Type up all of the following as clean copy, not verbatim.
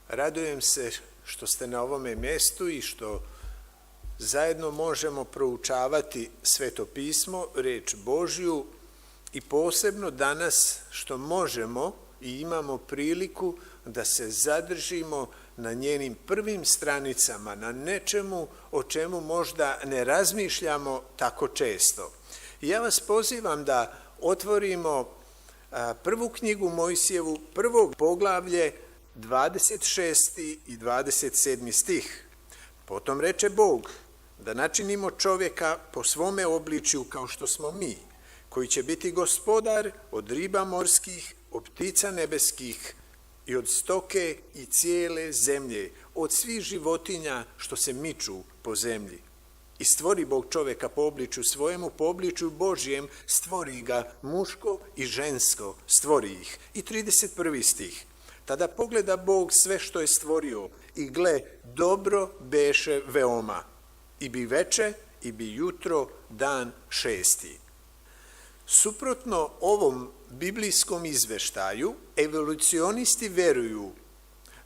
Radujem se što ste na ovome mjestu i što zajedno možemo proučavati Sveto pismo, riječ Božju, i posebno danas što možemo i imamo priliku da se zadržimo na njenim prvim stranicama, na nečemu o čemu možda ne razmišljamo tako često. I ja vas pozivam da otvorimo prvu knjigu Mojsijevu, prvo poglavlje, 26. i 27. stih. Potom reče Bog da načinimo čovjeka po svome obličju kao što smo mi, koji će biti gospodar od riba morskih, od ptica nebeskih i od stoke i cijele zemlje, od svih životinja što se miču po zemlji. I stvori Bog čovjeka po obličju svojemu, po obličju Božjem stvori ga, muško i žensko stvori ih. I 31. stih. Tada pogleda Bog sve što je stvorio i gle, dobro beše veoma. I bi veče, i bi jutro, dan 6. Suprotno ovom biblijskom izveštaju, evolucionisti veruju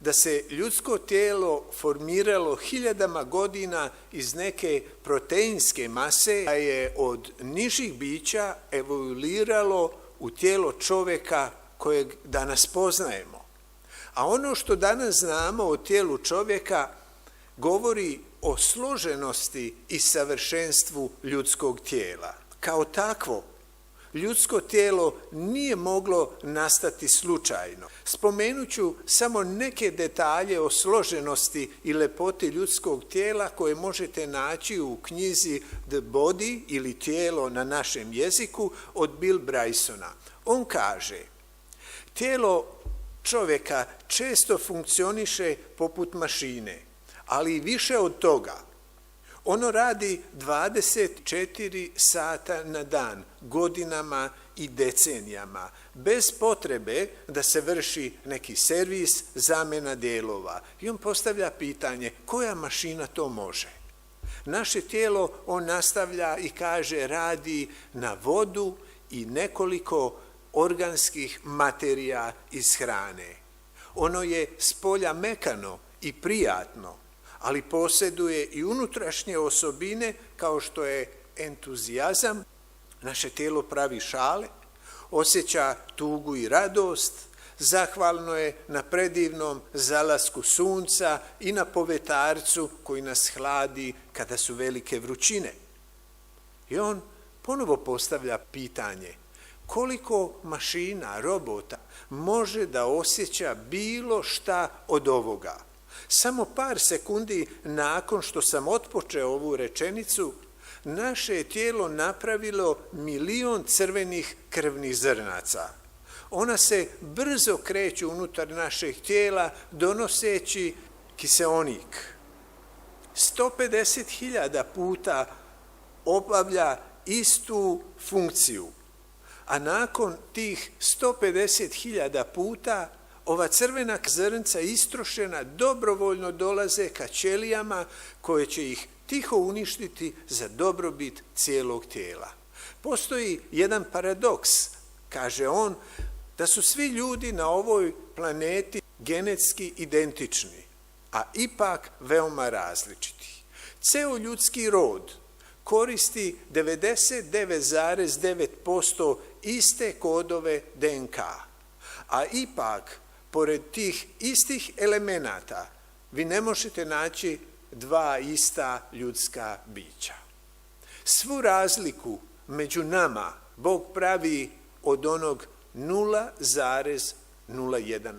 da se ljudsko tijelo formiralo hiljadama godina iz neke proteinske mase, a je od nižih bića evoluiralo u tijelo čovjeka kojeg danas poznajemo. A ono što danas znamo o tijelu čovjeka govori o složenosti i savršenstvu ljudskog tijela. Kao takvo, ljudsko tijelo nije moglo nastati slučajno. Spomenut ću samo neke detalje o složenosti i lepoti ljudskog tijela koje možete naći u knjizi The Body ili Tijelo na našem jeziku od Bill Brysona. On kaže, tijelo čovjeka često funkcioniše poput mašine, ali i više od toga. Ono radi 24 sata na dan, godinama i decenijama, bez potrebe da se vrši neki servis, zamjena dijelova. I on postavlja pitanje, koja mašina to može? Naše tijelo, on nastavlja i kaže, radi na vodu i nekoliko organskih materija iz hrane. Ono je spolja mekano i prijatno, ali posjeduje i unutrašnje osobine kao što je entuzijazam. Naše tijelo pravi šale, osjeća tugu i radost, zahvalno je na predivnom zalasku sunca i na povetarcu koji nas hladi kada su velike vrućine. I on ponovo postavlja pitanje, koliko mašina, robota može da osjeća bilo šta od ovoga? Samo par sekundi nakon što sam otpočeo ovu rečenicu, naše je tijelo napravilo 1.000.000 crvenih krvnih zrnaca. Ona se brzo kreću unutar našeg tijela donoseći kiseonik. 150.000 puta obavlja istu funkciju, a nakon tih 150.000 puta ova crvena zrnca istrošena dobrovoljno dolaze ka ćelijama koje će ih tiho uništiti za dobrobit cijelog tijela. Postoji jedan paradoks, kaže on, da su svi ljudi na ovoj planeti genetski identični, a ipak veoma različiti. Ceo ljudski rod koristi 99,9% iste kodove DNK, a ipak pored tih istih elemenata vi ne možete naći dva ista ljudska bića. Svu razliku među nama Bog pravi od onog 0,01%.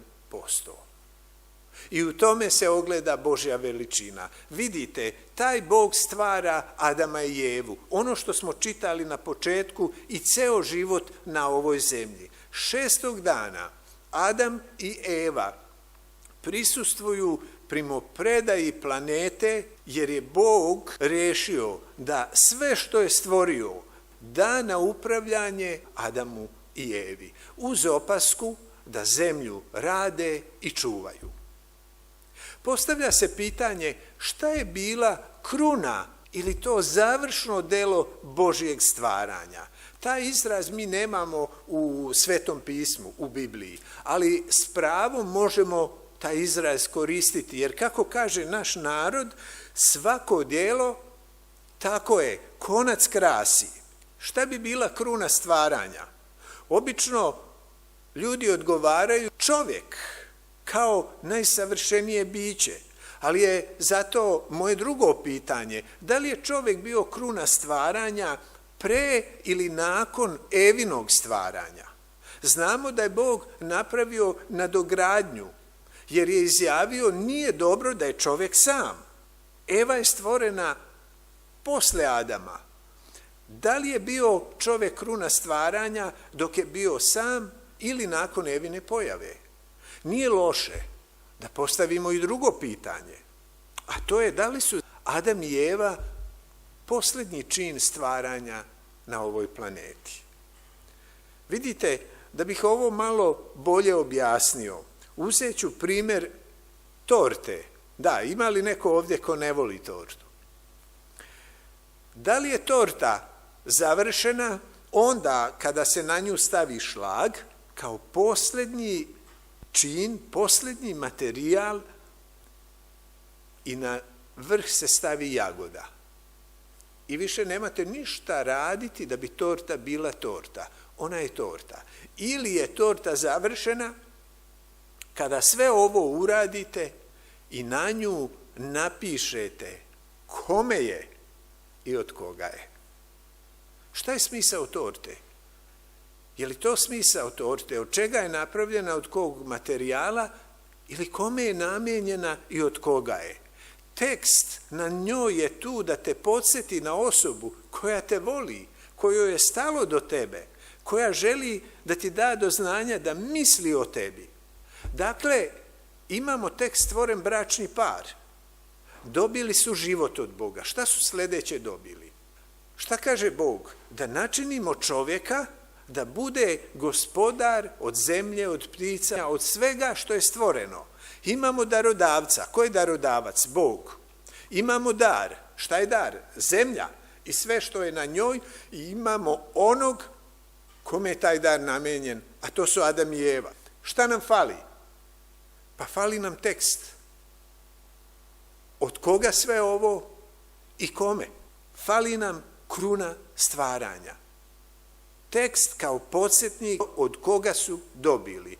I u tome se ogleda Božja veličina. Vidite, taj Bog stvara Adama i Evu, ono što smo čitali na početku i ceo život na ovoj zemlji. 6. dana Adam i Eva prisustvuju primopredaji planete jer je Bog rešio da sve što je stvorio da na upravljanje Adamu i Evi, uz opasku da zemlju rade i čuvaju. Postavlja se pitanje šta je bila kruna ili to završno delo Božjeg stvaranja. Taj izraz mi nemamo u Svetom pismu, u Bibliji, ali s pravom možemo taj izraz koristiti, jer kako kaže naš narod, svako djelo, tako je, konac krasi. Šta bi bila kruna stvaranja? Obično ljudi odgovaraju čovjek kao najsavršenije biće, ali je zato moje drugo pitanje, da li je čovjek bio kruna stvaranja pre ili nakon Evinog stvaranja? Znamo da je Bog napravio nadogradnju, jer je izjavio nije dobro da je čovjek sam. Eva je stvorena posle Adama. Da li je bio čovjek kruna stvaranja dok je bio sam ili nakon Evine pojave? Nije loše da postavimo i drugo pitanje, a to je da li su Adam i Eva posljednji čin stvaranja na ovoj planeti. Vidite, da bih ovo malo bolje objasnio, uzet ću primjer torte. Da, ima li neko ovdje ko ne voli tortu? Da li je torta završena onda kada se na nju stavi šlag kao posljednji čin, posljednji materijal i na vrh se stavi jagoda? I više nemate ništa raditi da bi torta bila torta. Ona je torta. Ili je torta završena kada sve ovo uradite i na nju napišete kome je i od koga je. Šta je smisao torte? Je li to smisao torte? Od čega je napravljena, od kog materijala ili kome je namijenjena i od koga je? Tekst na njoj je tu da te podsjeti na osobu koja te voli, kojoj je stalo do tebe, koja želi da ti da do znanja da misli o tebi. Dakle, imamo tek stvoren bračni par. Dobili su život od Boga. Šta su sljedeće dobili? Šta kaže Bog? Da načinimo čovjeka da bude gospodar od zemlje, od ptica, od svega što je stvoreno. Imamo darodavca. Ko je darodavac? Bog. Imamo dar. Šta je dar? Zemlja i sve što je na njoj. I imamo onog kome je taj dar namijenjen, a to su Adam i Eva. Šta nam fali? Pa fali nam tekst. Od koga sve ovo i kome? Fali nam kruna stvaranja. Tekst kao podsjetnik od koga su dobili.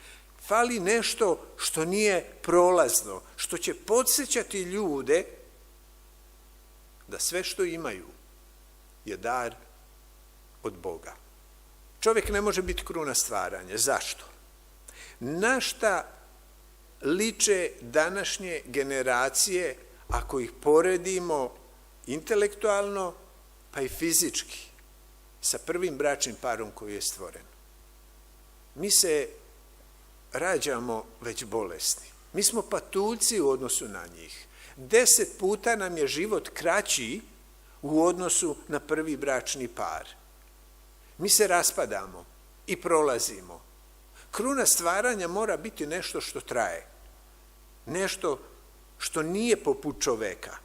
Fali nešto što nije prolazno, što će podsjećati ljude da sve što imaju je dar od Boga. Čovjek ne može biti kruna stvaranja. Zašto? Na šta liče današnje generacije ako ih poredimo intelektualno pa i fizički sa prvim bračnim parom koji je stvoren? Mi se rađamo već bolesni. Mi smo patuljci u odnosu na njih. 10 puta nam je život kraći u odnosu na prvi bračni par. Mi se raspadamo i prolazimo. Kruna stvaranja mora biti nešto što traje. Nešto što nije poput čoveka.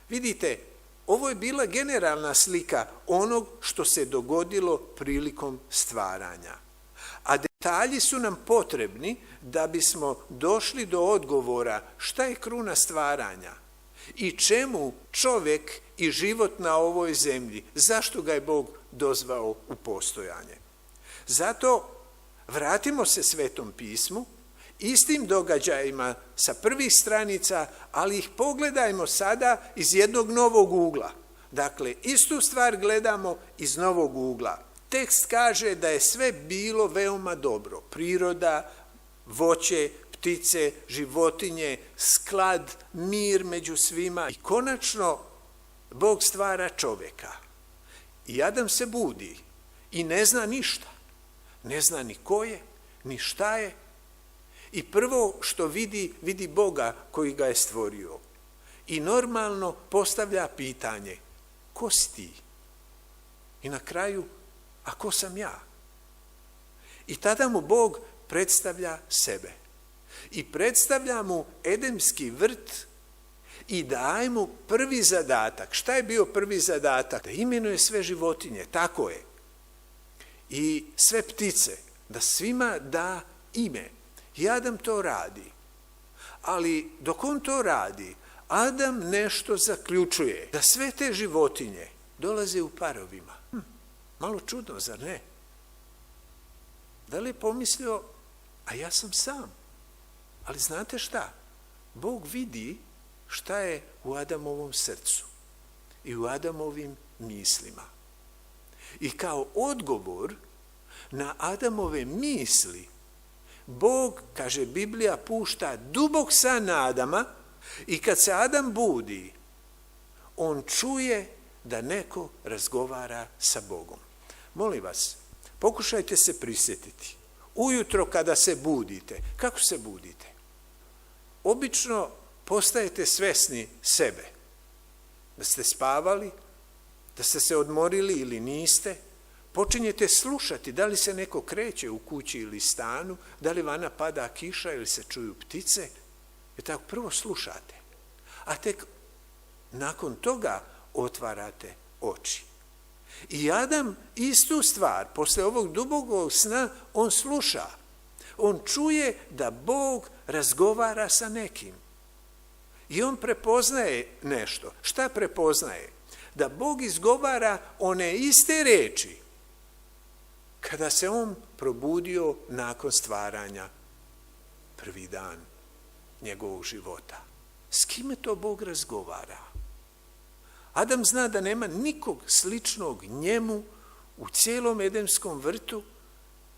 Vidite, ovo je bila generalna slika onog što se dogodilo prilikom stvaranja. A detalji su nam potrebni da bismo došli do odgovora šta je kruna stvaranja i čemu čovjek i život na ovoj zemlji, zašto ga je Bog dozvao u postojanje. Zato vratimo se Svetom pismu, istim događajima sa prvih stranica, ali ih pogledajmo sada iz jednog novog ugla. Dakle, istu stvar gledamo iz novog ugla. Tekst kaže da je sve bilo veoma dobro. Priroda, voće, ptice, životinje, sklad, mir među svima. I konačno, Bog stvara čovjeka. I Adam se budi i ne zna ništa. Ne zna ni ko je, ni šta je. I prvo što vidi Boga koji ga je stvorio. I normalno postavlja pitanje, ko si ti? I na kraju, a ko sam ja? I tada mu Bog predstavlja sebe. I predstavlja mu edemski vrt i daje mu prvi zadatak. Šta je bio prvi zadatak? Da imenuje sve životinje, tako je. I sve ptice, da svima da ime. I Adam to radi. Ali dok on to radi, Adam nešto zaključuje, da sve te životinje dolaze u parovima. Malo čudno, zar ne? Da li je pomislio, a ja sam sam? Ali znate šta? Bog vidi šta je u Adamovom srcu i u Adamovim mislima. I kao odgovor na Adamove misli, Bog, kaže Biblija, pušta dubok san na Adama i kad se Adam budi, on čuje da neko razgovara sa Bogom. Molim vas, pokušajte se prisjetiti. Ujutro kada se budite, kako se budite? Obično postajete svesni sebe. Da ste spavali, da ste se odmorili ili niste, počinjete slušati da li se neko kreće u kući ili stanu, da li vana pada kiša ili se čuju ptice. I tako prvo slušate, a tek nakon toga otvarate oči. I Adam istu stvar, posle ovog dubokog sna, on sluša. On čuje da Bog razgovara sa nekim. I on prepoznaje nešto. Šta prepoznaje? Da Bog izgovara one iste reči kada se on probudio nakon stvaranja prvi dan njegovog života. S kime to Bog razgovara? Adam zna da nema nikog sličnog njemu u cijelom Edenskom vrtu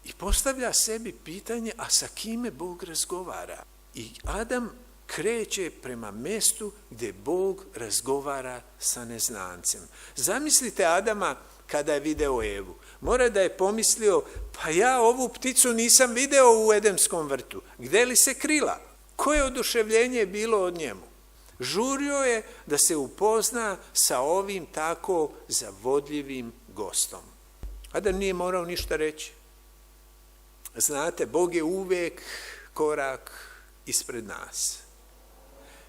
i postavlja sebi pitanje, a sa kime Bog razgovara? I Adam kreće prema mjestu gdje Bog razgovara sa neznancem. Zamislite Adama kada je video Evu. Mora da je pomislio, pa ja ovu pticu nisam video u Edenskom vrtu. Gdje li se krila? Koje oduševljenje je bilo od njemu? Žurio je da se upozna sa ovim tako zavodljivim gostom. Adam nije morao ništa reći. Znate, Bog je uvijek korak ispred nas.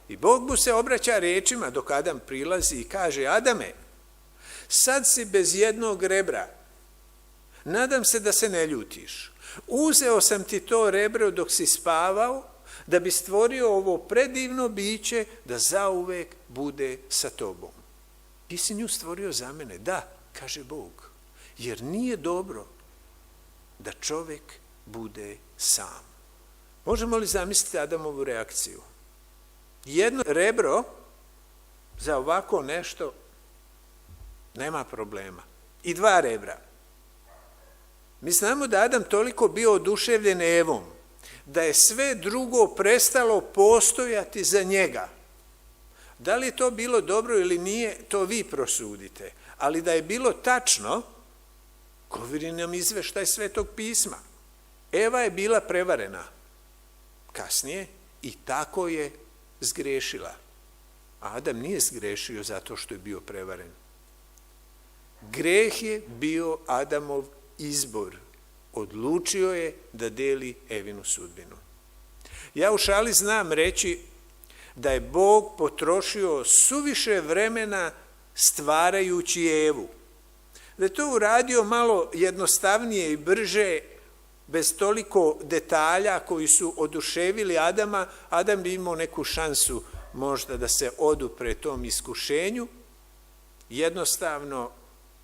I Bog mu se obraća riječima dok Adam prilazi i kaže, Adame, sad si bez jednog rebra. Nadam se da se ne ljutiš. Uzeo sam ti to rebro dok si spavao, da bi stvorio ovo predivno biće da zauvek bude sa tobom. Ti si nju stvorio za mene. Da, kaže Bog, jer nije dobro da čovjek bude sam. Možemo li zamisliti Adamovu reakciju? Jedno rebro za ovako nešto nema problema. I dva rebra. Mi znamo da Adam toliko bio oduševljen Evom, da je sve drugo prestalo postojati za njega. Da li je to bilo dobro ili nije, to vi prosudite. Ali da je bilo tačno, govori nam izveštaj Svetog pisma. Eva je bila prevarena kasnije i tako je zgrešila. A Adam nije zgrešio zato što je bio prevaren. Greh je bio Adamov izbor. Odlučio je da deli Evinu sudbinu. Ja u šali znam reći da je Bog potrošio suviše vremena stvarajući Evu. Da je to uradio malo jednostavnije i brže, bez toliko detalja koji su oduševili Adama, Adam bi imao neku šansu možda da se odupre tom iskušenju. Jednostavno,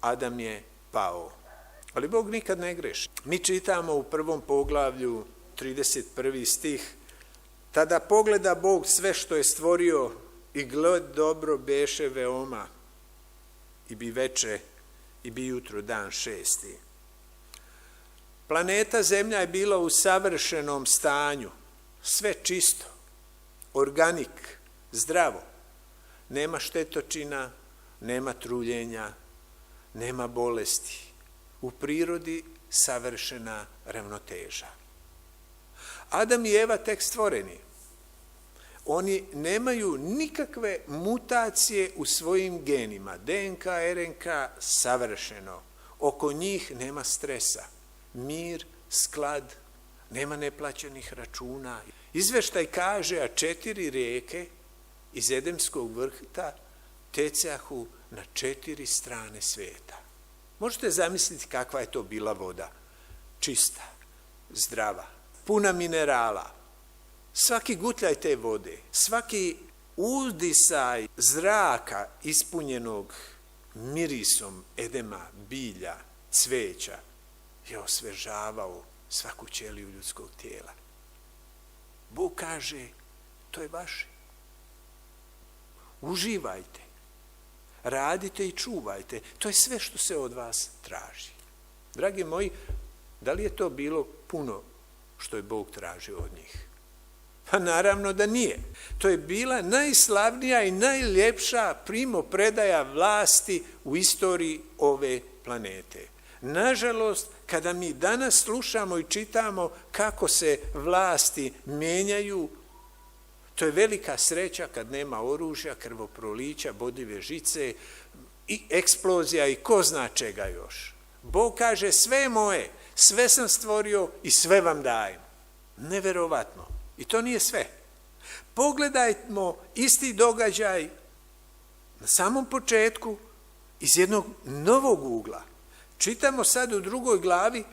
Adam je pao. Ali Bog nikad ne greši. Mi čitamo u 1. poglavlju 31. stih, tada pogleda Bog sve što je stvorio i gled dobro beše veoma i bi veče i bi jutro dan 6. Planeta Zemlja je bila u savršenom stanju, sve čisto, organik, zdravo. Nema štetočina, nema truljenja, nema bolesti. U prirodi savršena ravnoteža. Adam i Eva tek stvoreni. Oni nemaju nikakve mutacije u svojim genima. DNK, RNK savršeno. Oko njih nema stresa. Mir, sklad, nema neplaćenih računa. Izveštaj kaže, a 4 rijeke iz Edemskog vrta tecahu na 4 strane svijeta. Možete zamisliti kakva je to bila voda. Čista, zdrava, puna minerala, Svaki gutljaj te vode, svaki uzdisaj zraka ispunjenog mirisom edema, bilja, cveća je osvežavao svaku ćeliju ljudskog tijela. Bog kaže, to je vaše. Uživajte, radite i čuvajte. To je sve što se od vas traži. Dragi moji, da li je to bilo puno što je Bog tražio od njih? Pa naravno da nije. To je bila najslavnija i najljepša primopredaja vlasti u istoriji ove planete. Nažalost, kada mi danas slušamo i čitamo kako se vlasti mijenjaju, to je velika sreća kad nema oružja, krvoprolića, bodive žice i eksplozija i ko zna čega još. Bog kaže, sve je moje, sve sam stvorio i sve vam dajem. Neverovatno. I to nije sve. Pogledajmo isti događaj na samom početku iz jednog novog ugla. Čitamo sad u 2. glavi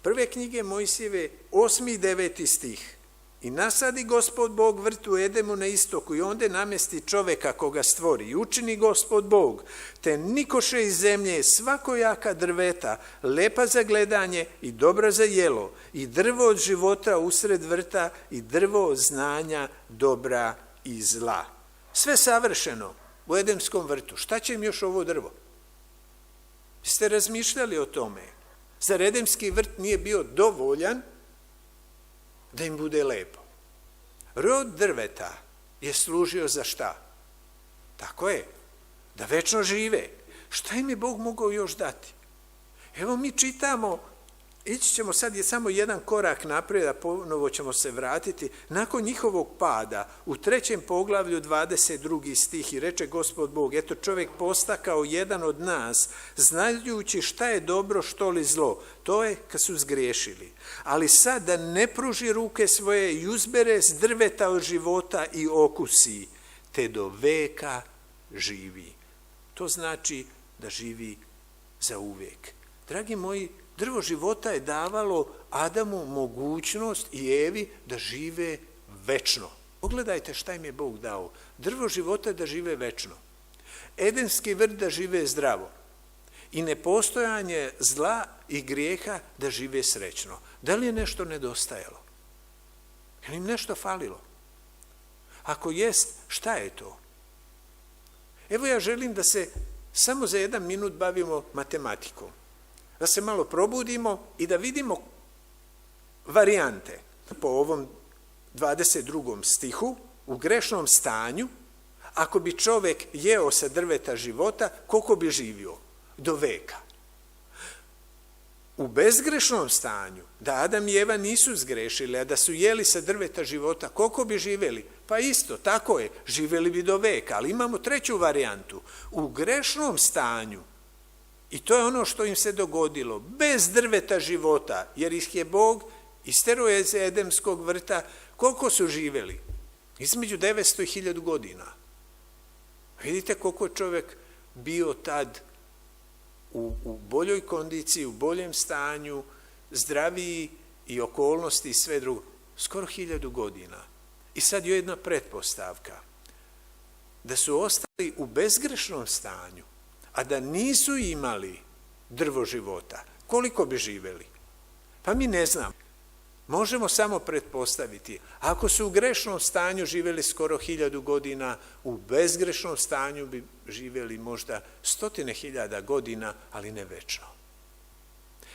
prve knjige Mojsijeve 8. i 9. stih. I nasadi Gospod Bog vrt u Edemu na istoku i onda namesti čoveka koga stvori. I učini Gospod Bog, te nikoše iz zemlje svakojaka drveta, lepa za gledanje i dobra za jelo, i drvo od života usred vrta i drvo znanja dobra i zla. Sve savršeno u Edemskom vrtu. Šta će im još ovo drvo? Jeste razmišljali o tome? Zar Edemski vrt nije bio dovoljan da im bude lepo? Rod drveta je služio za šta? Tako je, da večno žive. Šta im je Bog mogao još dati? Evo mi čitamo, ići ćemo sad je samo jedan korak naprijed, a ponovo ćemo se vratiti. Nakon njihovog pada, u 3. poglavlju 22. stih, i reče Gospod Bog, eto čovjek postakao jedan od nas, znajući šta je dobro, što li zlo. To je kad su zgriješili. Ali sad da ne pruži ruke svoje i uzbere s drveta od života i okusi, te do veka živi. To znači da živi za uvijek. Dragi moji, drvo života je davalo Adamu mogućnost i Evi da žive večno. Pogledajte šta im je Bog dao. Drvo života da žive večno. Edenski vrt da žive zdravo. I nepostojanje zla i grijeha da žive srećno. Da li je nešto nedostajalo? Je li im nešto falilo? Ako jest, šta je to? Evo ja želim da se samo za 1 minut bavimo matematikom. Da se malo probudimo i da vidimo varijante. Po ovom 22. stihu, u grešnom stanju, ako bi čovjek jeo sa drveta života, koliko bi živio? Do veka. U bezgrešnom stanju, da Adam i Eva nisu zgrešili, a da su jeli sa drveta života, koliko bi živjeli? Pa isto, tako je, živjeli bi do veka, ali imamo 3. varijantu. U grešnom stanju, i to je ono što im se dogodilo, bez drveta života, jer ih je Bog isterao iz Edemskog vrta, koliko su živjeli? Između 900 i 1000 godina. Vidite koliko je čovjek bio tad u boljoj kondiciji, u boljem stanju, zdraviji i okolnosti i sve drugo. Skoro 1000 godina. I sad je jedna pretpostavka. Da su ostali u bezgrešnom stanju, a da nisu imali drvo života, koliko bi živjeli? Pa mi ne znam. Možemo samo pretpostaviti. Ako su u grešnom stanju živjeli skoro 1000 godina, u bezgrešnom stanju bi živjeli možda 100.000 godina, ali ne večno.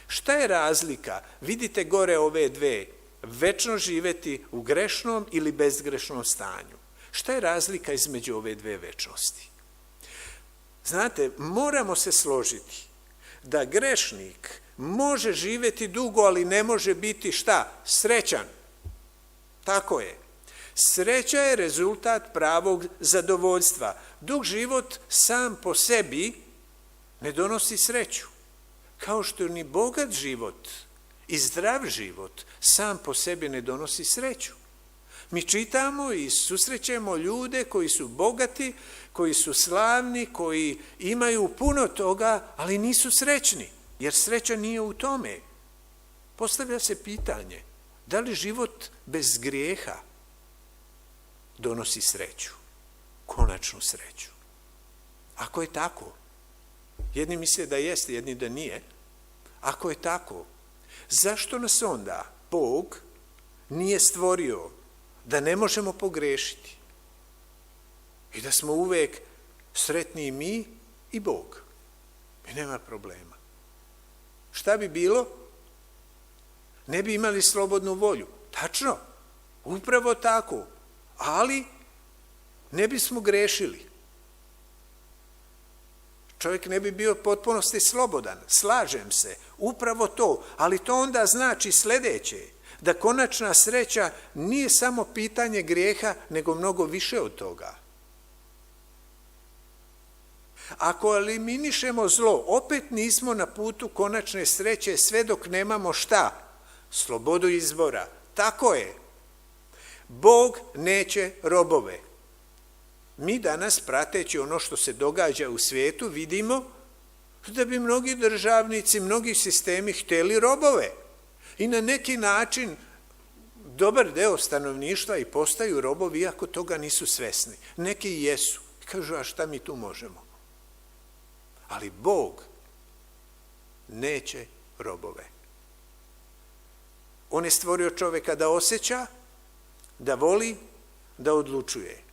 Šta je razlika? Vidite gore ove dve. Večno živjeti u grešnom ili bezgrešnom stanju. Šta je razlika između ove dve večnosti? Znate, moramo se složiti da grešnik može živjeti dugo, ali ne može biti šta? Srećan. Tako je. Sreća je rezultat pravog zadovoljstva. Dug život sam po sebi ne donosi sreću. Kao što ni bogat život i zdrav život sam po sebi ne donosi sreću. Mi čitamo i susrećemo ljude koji su bogati, koji su slavni, koji imaju puno toga, ali nisu srećni, jer sreća nije u tome. Postavlja se pitanje, da li život bez grijeha donosi sreću, konačnu sreću. Ako je tako, jedni misle da jeste, jedni da nije, ako je tako, zašto nas onda Bog nije stvorio da ne možemo pogrešiti i da smo uvek sretni i mi i Bog? I nema problema. Šta bi bilo? Ne bi imali slobodnu volju. Tačno, upravo tako, ali ne bismo grešili. Čovjek ne bi bio potpunosti slobodan, slažem se, upravo to, ali to onda znači sljedeće, da konačna sreća nije samo pitanje grijeha, nego mnogo više od toga. Ako eliminišemo zlo, opet nismo na putu konačne sreće sve dok nemamo šta? Slobodu izbora. Tako je. Bog neće robove. Mi danas, prateći ono što se događa u svijetu, vidimo da bi mnogi državnici, mnogi sistemi htjeli robove. I na neki način dobar deo stanovništva i postaju robovi, iako toga nisu svesni. Neki i jesu. Kažu, a šta mi tu možemo? Ali Bog neće robove. On je stvorio čovjeka da osjeća, da voli, da odlučuje.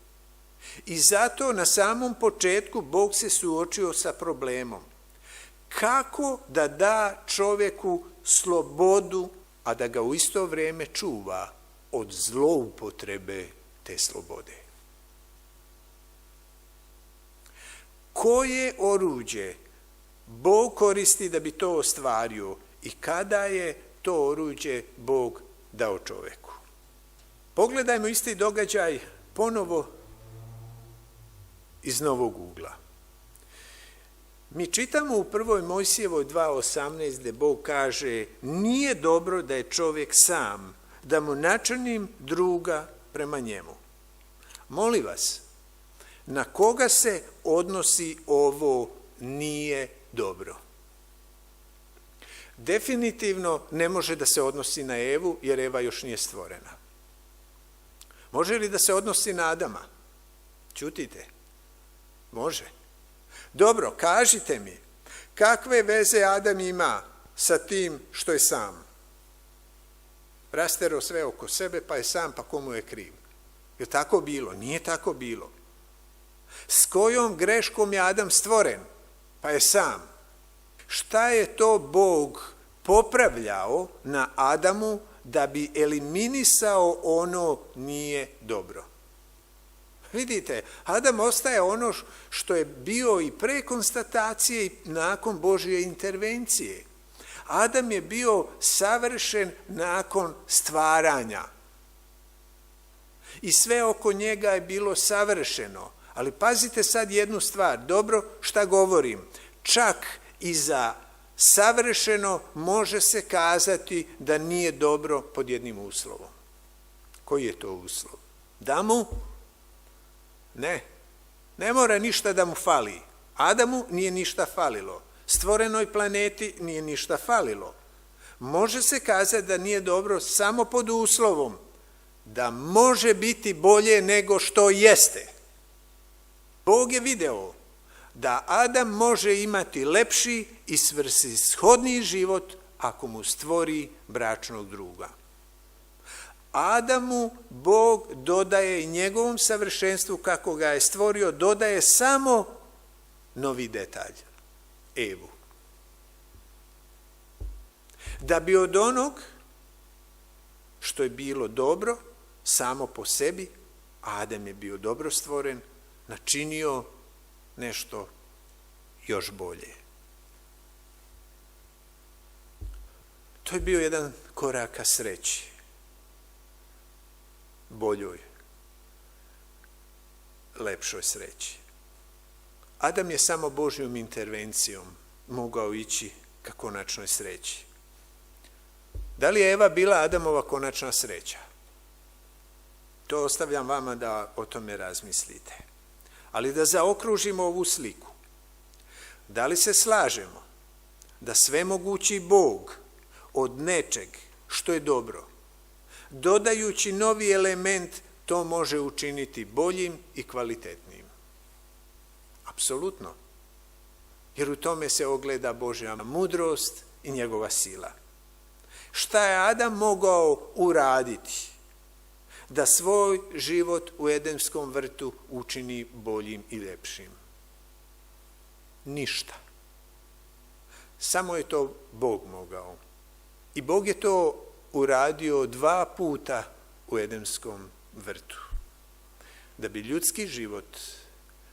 I zato na samom početku Bog se suočio sa problemom. Kako da da čovjeku slobodu, a da ga u isto vrijeme čuva od zloupotrebe te slobode? Koje oruđe Bog koristi da bi to ostvario i kada je to oruđe Bog dao čovjeku? Pogledajmo isti događaj ponovo iz novog ugla. Mi čitamo u 1. Mojsijevoj 2.18 gdje Bog kaže: nije dobro da je čovjek sam, da mu načinim druga prema njemu. Molim vas, na koga se odnosi ovo nije dobro? Definitivno ne može da se odnosi na Evu, jer Eva još nije stvorena. Može li da se odnosi na Adama? Ćutite. Može. Dobro, kažite mi, kakve veze Adam ima sa tim što je sam? Rastero sve oko sebe, pa je sam, pa komu je kriv? Je tako bilo? Nije tako bilo. S kojom greškom je Adam stvoren? Pa je sam. Šta je to Bog popravljao na Adamu da bi eliminisao ono nije dobro? Vidite, Adam ostaje ono što je bio i pre konstatacije i nakon Božje intervencije. Adam je bio savršen nakon stvaranja. I sve oko njega je bilo savršeno. Ali pazite sad jednu stvar, dobro šta govorim, čak i za savršeno može se kazati da nije dobro pod jednim uslovom. Koji je to uslov? Da mu? Ne mora ništa da mu fali. Adamu nije ništa falilo. Stvorenoj planeti nije ništa falilo. Može se kazati da nije dobro samo pod uslovom da može biti bolje nego što jeste. Bog je video da Adam može imati lepši i svrsishodniji život ako mu stvori bračnog druga. Adamu Bog dodaje i njegovom savršenstvu kako ga je stvorio, dodaje samo novi detalj, Evu. Da bi od onog što je bilo dobro samo po sebi, Adam je bio dobro stvoren, načinio nešto još bolje. To je bio jedan korak ka sreći, boljoj, lepšoj sreći. Adam je samo Božjom intervencijom mogao ići ka konačnoj sreći. Da li je Eva bila Adamova konačna sreća? To ostavljam vama da o tome razmislite. Ali da zaokružimo ovu sliku. Da li se slažemo da svemogući Bog od nečeg što je dobro, dodajući novi element to može učiniti boljim i kvalitetnijim. Apsolutno. Jer u tome se ogleda Božja mudrost i njegova sila. Šta je Adam mogao uraditi da svoj život u Edenskom vrtu učini boljim i ljepšim? Ništa. Samo je to Bog mogao. I Bog je to uradio 2 puta u Edenskom vrtu. Da bi ljudski život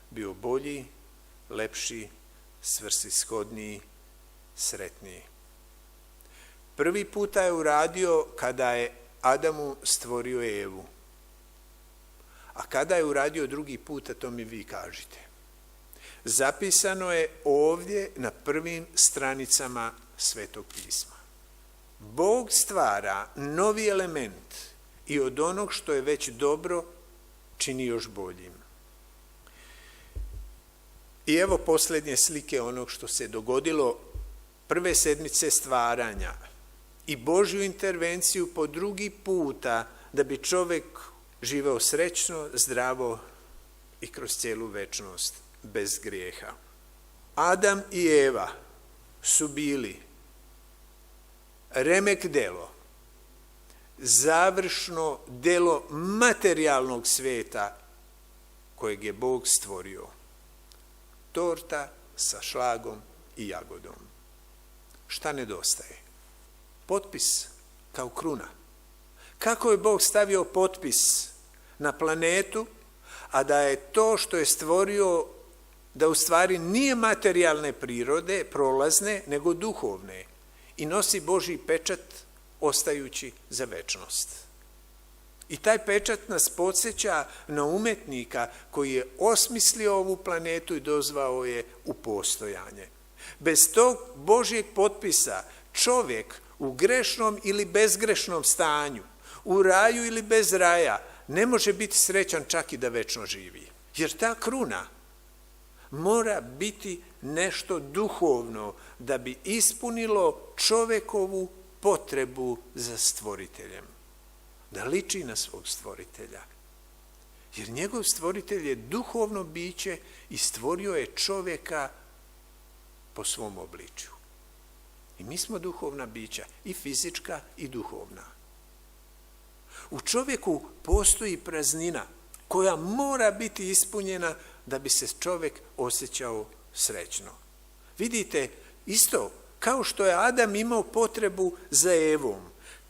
bio bolji, lepši, svrsishodniji, sretniji. Prvi puta je uradio kada je Adamu stvorio Evu. A kada je uradio drugi puta, to mi vi kažite. Zapisano je ovdje na prvim stranicama Svetog pisma. Bog stvara novi element i od onog što je već dobro čini još boljim. I evo posljednje slike onog što se dogodilo prve sedmice stvaranja i Božju intervenciju po drugi puta da bi čovjek živeo srećno, zdravo i kroz cijelu večnost bez grijeha. Adam i Eva su bili remek delo, završno delo materijalnog svijeta kojeg je Bog stvorio. Torta sa šlagom i jagodom. Šta nedostaje? Potpis kao kruna. Kako je Bog stavio potpis na planetu, a da je to što je stvorio, da u stvari nije materijalne prirode, prolazne, nego duhovne i nosi Božji pečat ostajući za večnost. I taj pečat nas podsjeća na umetnika koji je osmislio ovu planetu i dozvao je u postojanje. Bez tog Božjeg potpisa čovjek u grešnom ili bezgrešnom stanju, u raju ili bez raja, ne može biti srećan čak i da večno živi. Jer ta kruna mora biti nešto duhovno da bi ispunilo čovjekovu potrebu za stvoriteljem. Da liči na svog stvoritelja. Jer njegov stvoritelj je duhovno biće i stvorio je čovjeka po svom obličju. I mi smo duhovna bića, i fizička i duhovna. U čovjeku postoji praznina koja mora biti ispunjena da bi se čovjek osjećao srećno. Vidite, isto kao što je Adam imao potrebu za Evom,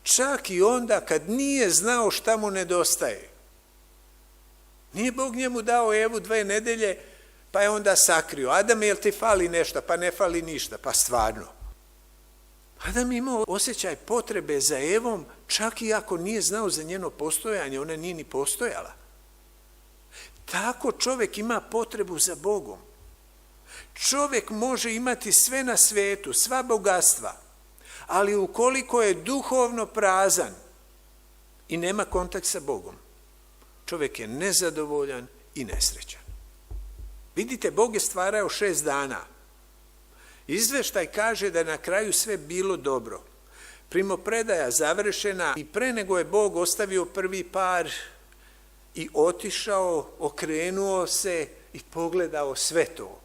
čak i onda kad nije znao šta mu nedostaje. Nije Bog njemu dao Evu 2 nedelje, pa je onda sakrio. Adam, jel ti fali nešto? Pa ne fali ništa, pa stvarno. Adam imao osjećaj potrebe za Evom, čak i ako nije znao za njeno postojanje, ona nije ni postojala. Tako čovjek ima potrebu za Bogom. Čovjek može imati sve na svijetu, sva bogatstva, ali ukoliko je duhovno prazan i nema kontakt sa Bogom, čovjek je nezadovoljan i nesrećan. Vidite, Bog je stvarao 6 dana. Izveštaj kaže da je na kraju sve bilo dobro. Primopredaja završena i pre nego je Bog ostavio prvi par i otišao, okrenuo se i pogledao sve to.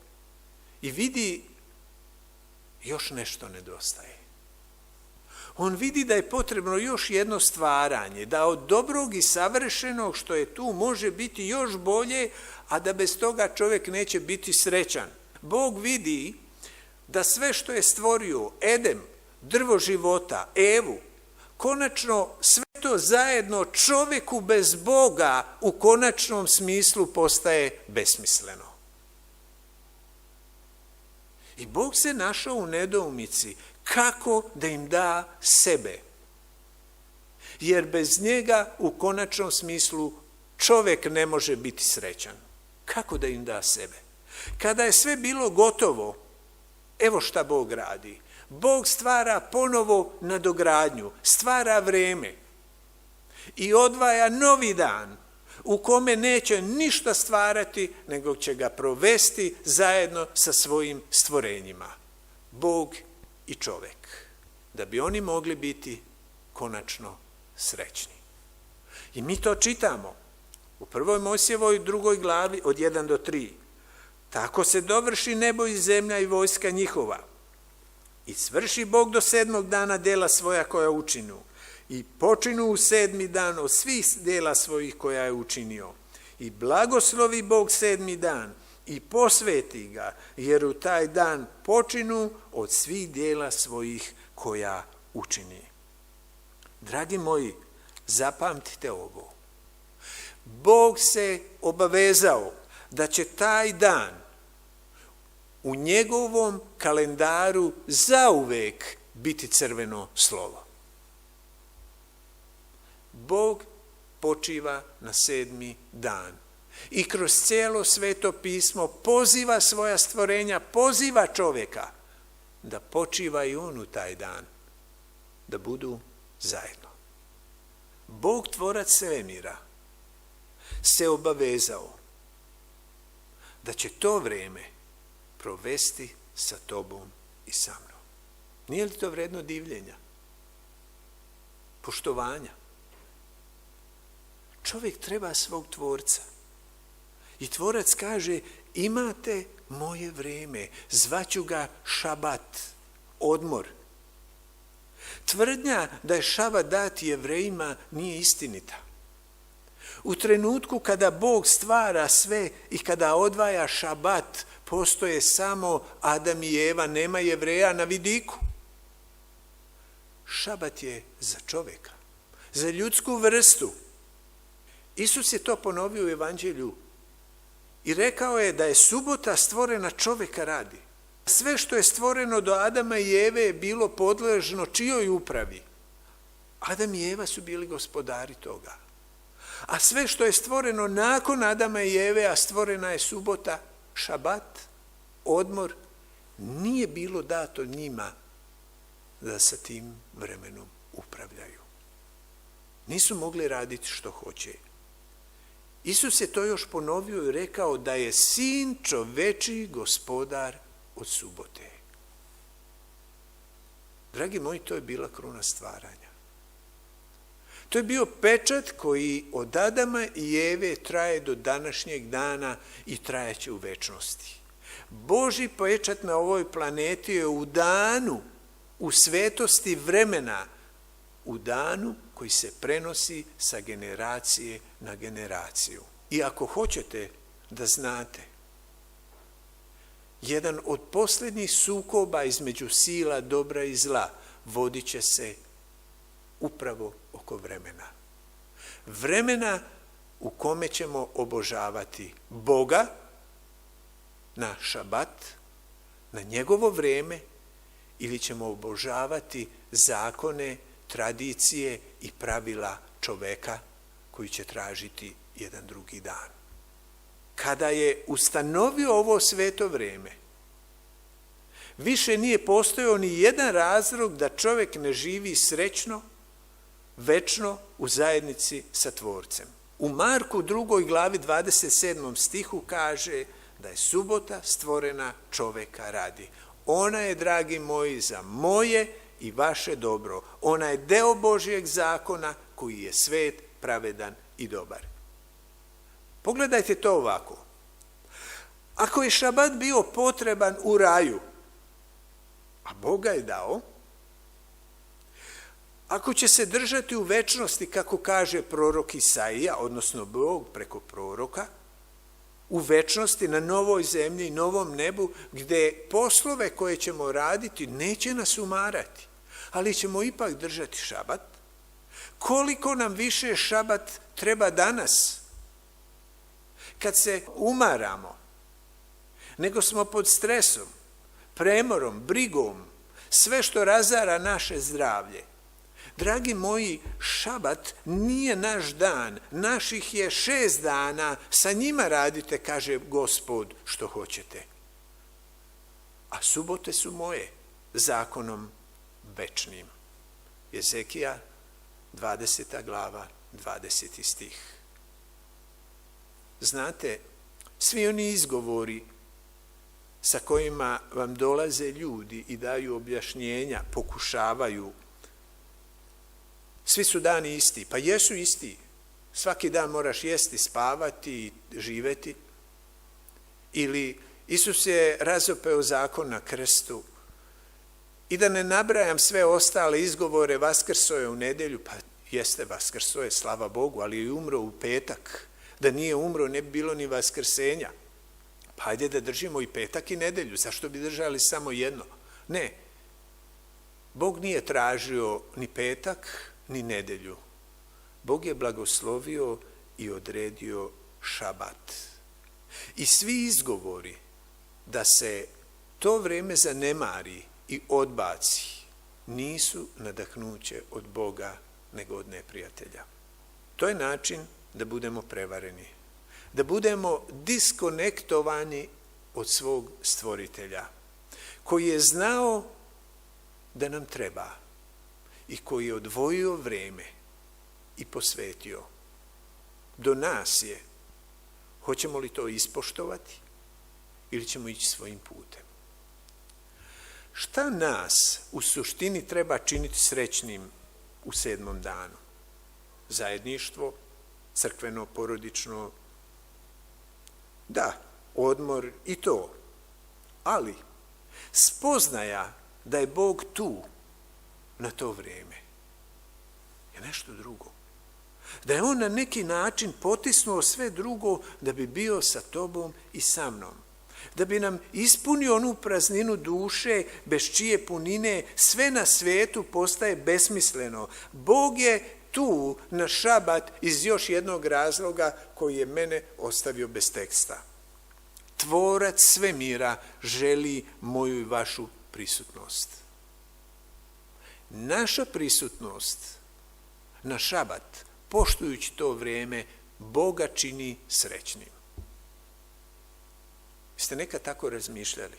I vidi, još nešto nedostaje. On vidi da je potrebno još jedno stvaranje, da od dobrog i savršenog što je tu može biti još bolje, a da bez toga čovjek neće biti srećan. Bog vidi da sve što je stvorio, Edem, drvo života, Evu, konačno sve to zajedno čovjeku bez Boga u konačnom smislu postaje besmisleno. I Bog se našao u nedoumici kako da im da sebe. Jer bez njega u konačnom smislu čovjek ne može biti srećan. Kako da im da sebe? Kada je sve bilo gotovo, evo šta Bog radi. Bog stvara ponovo nadogradnju, stvara vrijeme i odvaja novi dan u kome neće ništa stvarati, nego će ga provesti zajedno sa svojim stvorenjima. Bog i čovjek, da bi oni mogli biti konačno srećni. I mi to čitamo U 1. Mojsijevoj 2. glavi od 1 do 3. Tako se dovrši nebo i zemlja i vojska njihova. I svrši Bog do 7. dana dela svoja koja učinu. I počinu u 7. dan od svih dela svojih koja je učinio. I blagoslovi Bog 7. dan i posveti ga, jer u taj dan počinu od svih dela svojih koja učini. Dragi moji, zapamtite ovo. Bog se obavezao da će taj dan u njegovom kalendaru zauvek biti crveno slovo. Bog počiva na 7. dan i kroz cijelo Sveto pismo poziva svoja stvorenja, poziva čovjeka da počiva i on u taj dan, da budu zajedno. Bog, tvorac svemira, se obavezao da će to vrijeme provesti sa tobom i sa mnom. Nije li to vredno divljenja? Poštovanja? Čovjek treba svog tvorca. I tvorac kaže, imate moje vrijeme, zvaću ga šabat, odmor. Tvrdnja da je šabat dat Jevrejima nije istinita. U trenutku kada Bog stvara sve i kada odvaja šabat, postoje samo Adam i Eva, nema Jevreja na vidiku. Šabat je za čovjeka, za ljudsku vrstu. Isus je to ponovio u Evanđelju i rekao je da je subota stvorena čovjeka radi. Sve što je stvoreno do Adama i Eve je bilo podležno čijoj upravi? Adam i Eva su bili gospodari toga. A sve što je stvoreno nakon Adama i Eve, a stvorena je subota, šabat, odmor, nije bilo dato njima da sa tim vremenom upravljaju. Nisu mogli raditi što hoće. Isus je to još ponovio i rekao da je sin čovečiji gospodar od subote. Dragi moji, to je bila kruna stvaranja. To je bio pečat koji od Adama i Eve traje do današnjeg dana i trajaće u večnosti. Božji pečat na ovoj planeti je u danu, u svetosti vremena, u danu koji se prenosi sa generacije na generaciju. I ako hoćete da znate, jedan od posljednjih sukoba između sila dobra i zla vodit će se upravo oko vremena. Vremena u kome ćemo obožavati Boga na šabat, na njegovo vrijeme, ili ćemo obožavati zakone, tradicije i pravila čoveka koji će tražiti jedan drugi dan. Kada je ustanovio ovo sveto vrijeme, više nije postojao ni jedan razlog da čovjek ne živi srećno, večno u zajednici sa Tvorcem. U Marku 2. glavi 27. stihu kaže da je subota stvorena čovjeka radi. Ona je, dragi moji, za moje i vaše dobro. Ona je deo Božjeg zakona koji je svet, pravedan i dobar. Pogledajte to ovako. Ako je šabat bio potreban u raju, a Bog ga je dao, ako će se držati u večnosti, kako kaže prorok Isaija, odnosno Bog preko proroka, u večnosti na novoj zemlji i novom nebu, gdje poslove koje ćemo raditi neće nas umarati, ali ćemo ipak držati šabat, koliko nam više šabat treba danas, kad se umaramo, nego smo pod stresom, premorom, brigom, sve što razara naše zdravlje. Dragi moji, šabat nije naš dan, naših je 6 dana, sa njima radite, kaže Gospod, što hoćete. A subote su moje, zakonom večnim. Ezekija, 20. glava, 20. stih. Znate, svi oni izgovori sa kojima vam dolaze ljudi i daju objašnjenja, pokušavaju, svi su dani isti. Pa jesu isti. svaki dan moraš jesti, spavati i živeti. Ili Isus je razopeo zakon na krstu. I da ne nabrajam sve ostale izgovore, vaskrso je u nedjelju, pa jeste vaskrso je, slava Bogu, ali je umro u petak. Da nije umro, ne bi bilo ni vaskrsenja. Pa hajde da držimo i petak i nedjelju, zašto bi držali samo jedno? Ne, Bog nije tražio ni petak, ni nedjelju. Bog je blagoslovio i odredio šabat. I svi izgovori da se to vrijeme zanemari i odbaci nisu nadahnuće od Boga nego od neprijatelja. To je način da budemo prevareni, da budemo diskonektovani od svog stvoritelja, koji je znao da nam treba i koji je odvojio vrijeme i posvetio. Do nas je. Hoćemo li to ispoštovati ili ćemo ići svojim putem? Šta nas u suštini treba činiti srećnim u 7. danu? Zajedništvo, crkveno, porodično, da, odmor i to. Ali spoznaja da je Bog tu na to vrijeme je nešto drugo. Da je on na neki način potisnuo sve drugo da bi bio sa tobom i sa mnom. Da bi nam ispunio onu prazninu duše bez čije punine sve na svijetu postaje besmisleno. Bog je tu na šabat iz još jednog razloga koji je mene ostavio bez teksta. Tvorac svemira želi moju i vašu prisutnost. Naša prisutnost na šabat, poštujući to vrijeme, Boga čini srećnim. Jeste nekad tako razmišljali?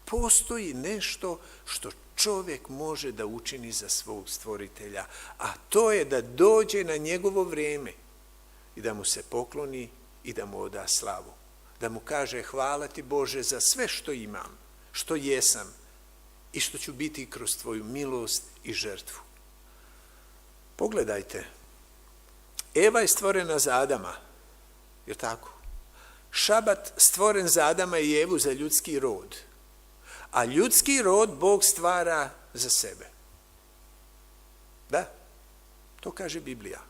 Postoji nešto što čovjek može da učini za svog stvoritelja, a to je da dođe na njegovo vrijeme i da mu se pokloni i da mu oda slavu. Da mu kaže hvala ti Bože za sve što imam, što jesam i što ću biti kroz tvoju milost i žrtvu. Pogledajte, Eva je stvorena za Adama, je tako? Šabat stvoren za Adama i Evu za ljudski rod, a ljudski rod Bog stvara za sebe. Da, to kaže Biblija.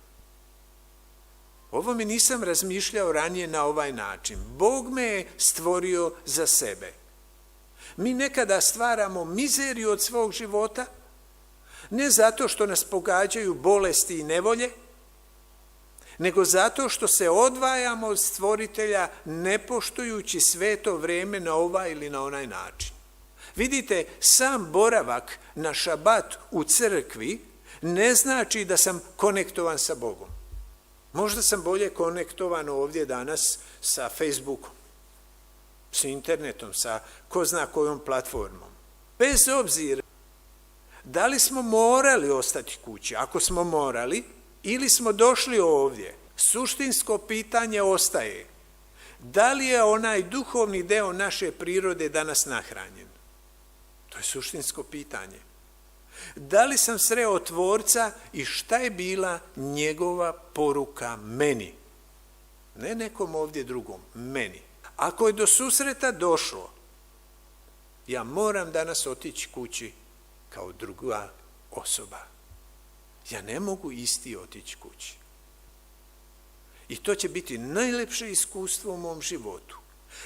Ovo mi nisam razmišljao ranije na ovaj način. Bog me je stvorio za sebe. Mi nekada stvaramo mizeriju od svog života, ne zato što nas pogađaju bolesti i nevolje, nego zato što se odvajamo od stvoritelja ne poštujući sveto vrijeme na ovaj ili na onaj način. Vidite, sam boravak na šabat u crkvi ne znači da sam konektovan sa Bogom. Možda sam bolje konektovan ovdje danas sa Facebookom, s internetom, sa ko zna kojom platformom. Bez obzira da li smo morali ostati kući, ako smo morali, ili smo došli ovdje, suštinsko pitanje ostaje: da li je onaj duhovni deo naše prirode danas nahranjen? To je suštinsko pitanje. Da li sam sreo Tvorca i šta je bila njegova poruka meni? Ne nekom ovdje drugom, meni. Ako je do susreta došlo, ja moram danas otići kući kao druga osoba. Ja ne mogu isti otići kući. I to će biti najlepše iskustvo u mom životu.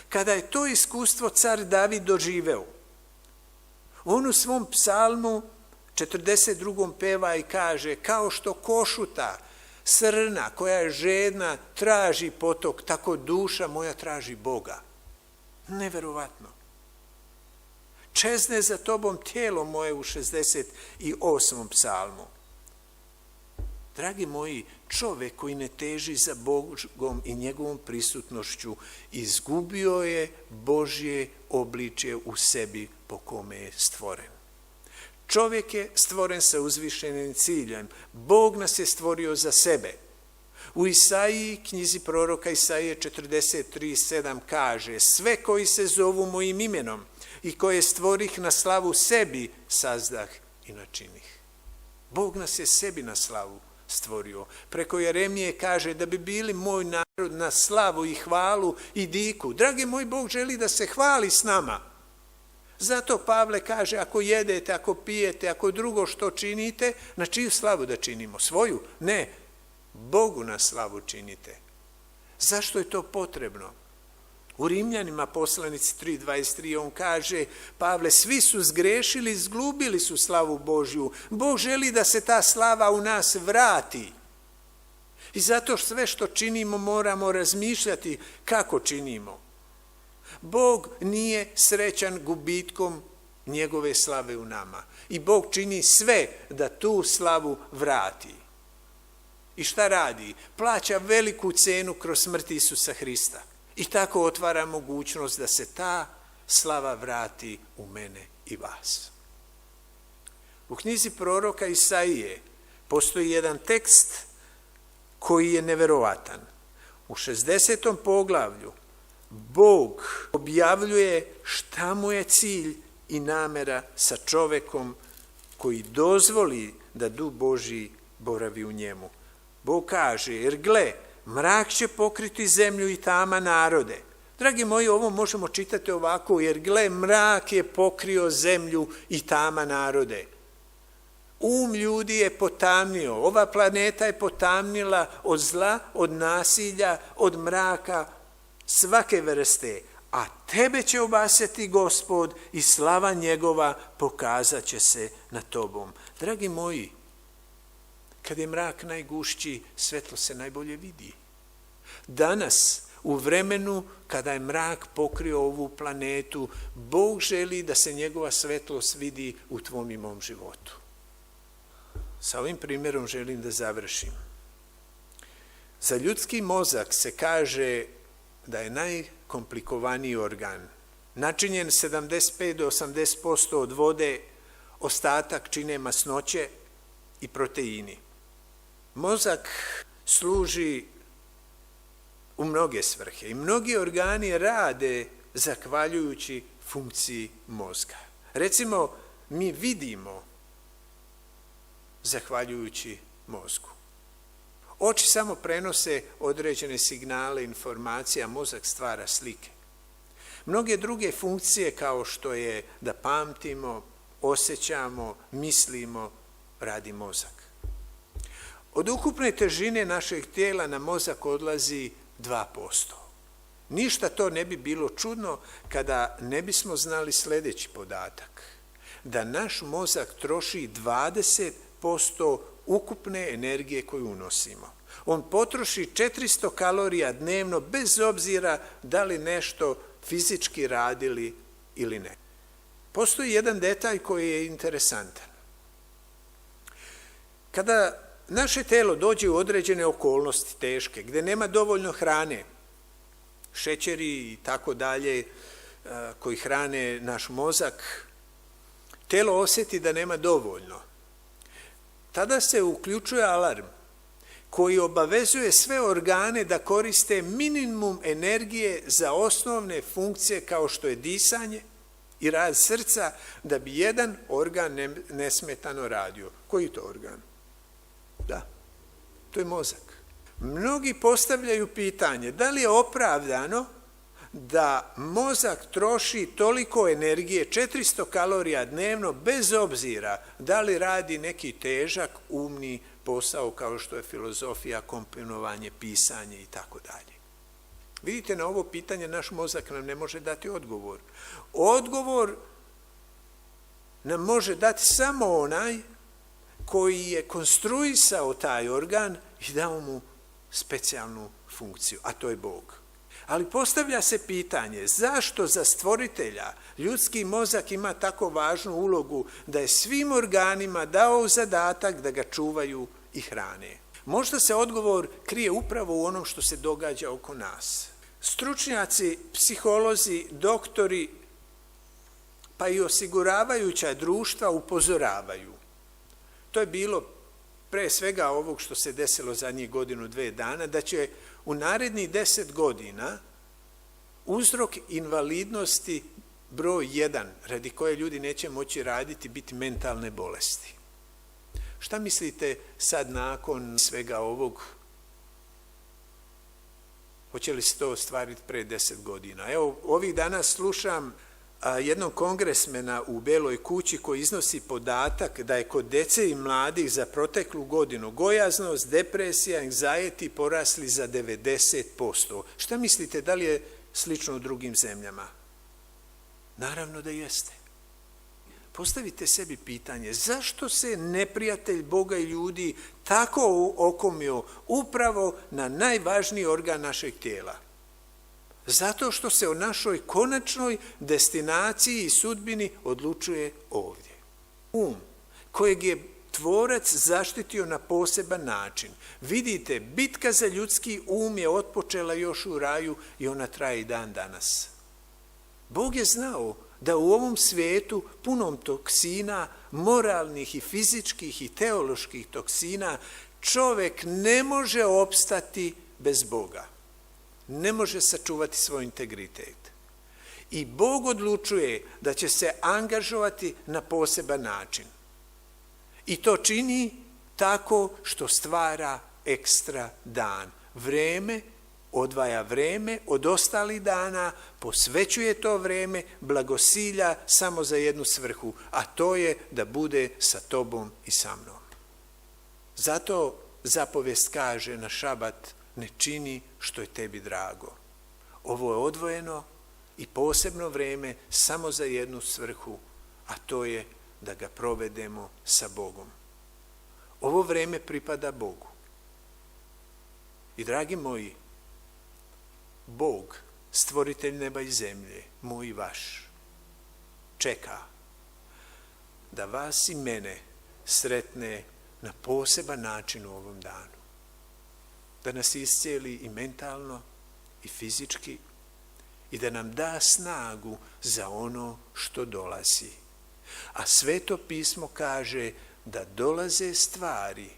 Kada je to iskustvo car David doživeo, on u svom psalmu 42. peva i kaže: kao što košuta srna koja je žedna traži potok, tako duša moja traži Boga. Neverovatno. Čezne za tobom tijelo moje u 68. psalmu. Dragi moji, čovjek koji ne teži za Bogom i njegovom prisutnošću izgubio je Božje obličje u sebi po kome je stvoren. Čovjek je stvoren sa uzvišenim ciljem. Bog nas je stvorio za sebe. U Isaiji, knjizi proroka Isaije 43:7 kaže: sve koji se zovu mojim imenom i koje stvorih na slavu sebi sazdah i načinih. Bog nas je sebi na slavu stvorio. Preko Jeremije kaže da bi bili moj narod na slavu i hvalu i diku. Dragi moj, Bog želi da se hvali s nama. Zato Pavle kaže, ako jedete, ako pijete, ako drugo što činite, na čiju slavu da činimo? Svoju? Ne, Bogu na slavu činite. Zašto je to potrebno? U Rimljanima poslanici 3.23 on kaže, Pavle, svi su zgrešili, izgubili su slavu Božju. Bog želi da se ta slava u nas vrati. I zato sve što činimo moramo razmišljati kako činimo. Bog nije srećan gubitkom njegove slave u nama. I Bog čini sve da tu slavu vrati. I šta radi? Plaća veliku cenu kroz smrt Isusa Hrista. I tako otvara mogućnost da se ta slava vrati u mene i vas. U knjizi proroka Isaije postoji jedan tekst koji je neverovatan. U 60. poglavlju Bog objavljuje šta mu je cilj i namera sa čovekom koji dozvoli da Duh Božji boravi u njemu. Bog kaže, jer gle, mrak će pokriti zemlju i tama narode. Dragi moji, ovo možemo čitati ovako, jer gle, mrak je pokrio zemlju i tama narode. Ljudi je potamnio, ova planeta je potamnila od zla, od nasilja, od mraka, svake vrste, a tebe će obasjati Gospod i slava njegova pokazat će se na tobom. Dragi moji, kad je mrak najgušći, svetlo se najbolje vidi. Danas, u vremenu kada je mrak pokrio ovu planetu, Bog želi da se njegova svetlost vidi u tvom i mom životu. Sa ovim primjerom želim da završim. Za ljudski mozak se kaže da je najkomplikovaniji organ. Načinjen 75 do 80% od vode, ostatak čine masnoće i proteini. Mozak služi u mnoge svrhe i mnogi organi rade zahvaljujući funkciji mozga. Recimo, mi vidimo zahvaljujući mozgu. Oči samo prenose određene signale, informacije, a mozak stvara slike. Mnoge druge funkcije kao što je da pamtimo, osjećamo, mislimo, radi mozak. Od ukupne težine našeg tijela na mozak odlazi 2%. Ništa to ne bi bilo čudno kada ne bismo znali sljedeći podatak. Da naš mozak troši 20% ukupne energije koju unosimo. On potroši 400 kalorija dnevno bez obzira da li nešto fizički radili ili ne. Postoji jedan detalj koji je interesantan. Kada naše telo dođe u određene okolnosti teške, gdje nema dovoljno hrane, šećeri i tako dalje, koji hrane naš mozak, telo osjeti da nema dovoljno. Tada se uključuje alarm koji obavezuje sve organe da koriste minimum energije za osnovne funkcije kao što je disanje i rad srca, da bi jedan organ nesmetano radio. Koji to organ? Da, to je mozak. Mnogi postavljaju pitanje da li je opravdano da mozak troši toliko energije, 400 kalorija dnevno, bez obzira da li radi neki težak, umni posao kao što je filozofija, komponovanje, pisanje i tako dalje. Vidite, na ovo pitanje naš mozak nam ne može dati odgovor. Odgovor nam može dati samo onaj koji je konstruisao taj organ i dao mu specijalnu funkciju, a to je Bog. Ali postavlja se pitanje, zašto za stvoritelja ljudski mozak ima tako važnu ulogu da je svim organima dao zadatak da ga čuvaju i hrane? Možda se odgovor krije upravo u onom što se događa oko nas. Stručnjaci, psiholozi, doktori, pa i osiguravajuća društva upozoravaju. To je bilo pre svega ovog što se desilo zadnjih 1-2 dana, da će u narednih 10 godina uzrok invalidnosti broj 1, radi koje ljudi neće moći raditi, biti mentalne bolesti. Šta mislite sad nakon svega ovog? Hoće li se to ostvariti pre 10 godina? Evo, ovih dana slušam jednog kongresmena u Beloj kući koji iznosi podatak da je kod dece i mladih za proteklu godinu gojaznost, depresija, anxiety porasli za 90%. Šta mislite, da li je slično u drugim zemljama? Naravno da jeste. Postavite sebi pitanje, zašto se neprijatelj Boga i ljudi tako okomio upravo na najvažniji organ našeg tijela? Zato što se o našoj konačnoj destinaciji i sudbini odlučuje ovdje. Kojeg je Tvorac zaštitio na poseban način. Vidite, bitka za ljudski je otpočela još u raju i ona traje i dan danas. Bog je znao da u ovom svijetu punom toksina, moralnih i fizičkih i teoloških toksina, čovjek ne može opstati bez Boga. Ne može sačuvati svoj integritet. I Bog odlučuje da će se angažovati na poseban način. I to čini tako što stvara ekstra dan. Odvaja vreme od ostalih dana, posvećuje to vreme, blagosilja samo za jednu svrhu, a to je da bude sa tobom i sa mnom. Zato zapovijest kaže na šabat: ne čini što je tebi drago. Ovo je odvojeno i posebno vreme samo za jednu svrhu, a to je da ga provedemo sa Bogom. Ovo vreme pripada Bogu. I dragi moji, Bog, stvoritelj neba i zemlje, moj i vaš, čeka da vas i mene sretne na poseban način u ovom danu. Da nas iscijeli i mentalno i fizički i da nam da snagu za ono što dolazi. A Sveto pismo kaže da dolaze stvari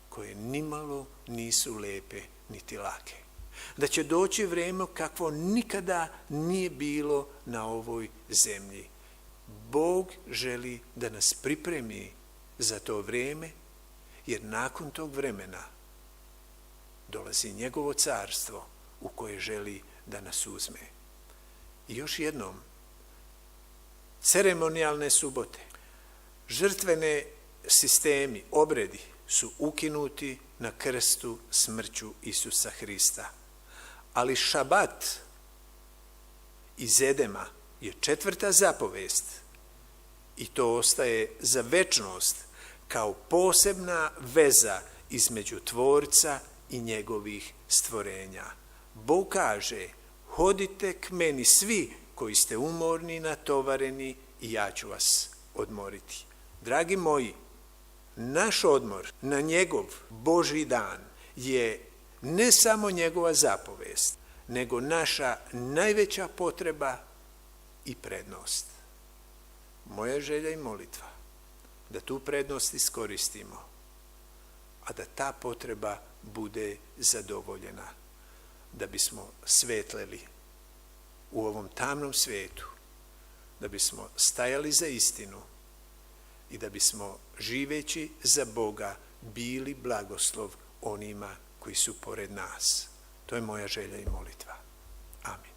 koje nimalo nisu lepe niti lake. Da će doći vrijeme kakvo nikada nije bilo na ovoj zemlji. Bog želi da nas pripremi za to vrijeme, jer nakon tog vremena dolazi njegovo carstvo u koje želi da nas uzme. I još jednom, ceremonijalne subote, žrtvene sistemi, obredi su ukinuti na krstu smrću Isusa Hrista. Ali šabat iz Edema je 4. zapovest i to ostaje za večnost kao posebna veza između Tvorca i njegovih stvorenja. Bog kaže: hodite k meni svi koji ste umorni i natovareni i ja ću vas odmoriti. Dragi moji, naš odmor na njegov Božji dan je ne samo njegova zapovest, nego naša najveća potreba i prednost. Moja želja i molitva da tu prednost iskoristimo, a da ta potreba bude zadovoljena, da bismo svetleli u ovom tamnom svijetu, da bismo stajali za istinu i da bismo, živeći za Boga, bili blagoslov onima koji su pored nas. To je moja želja i molitva. Amin.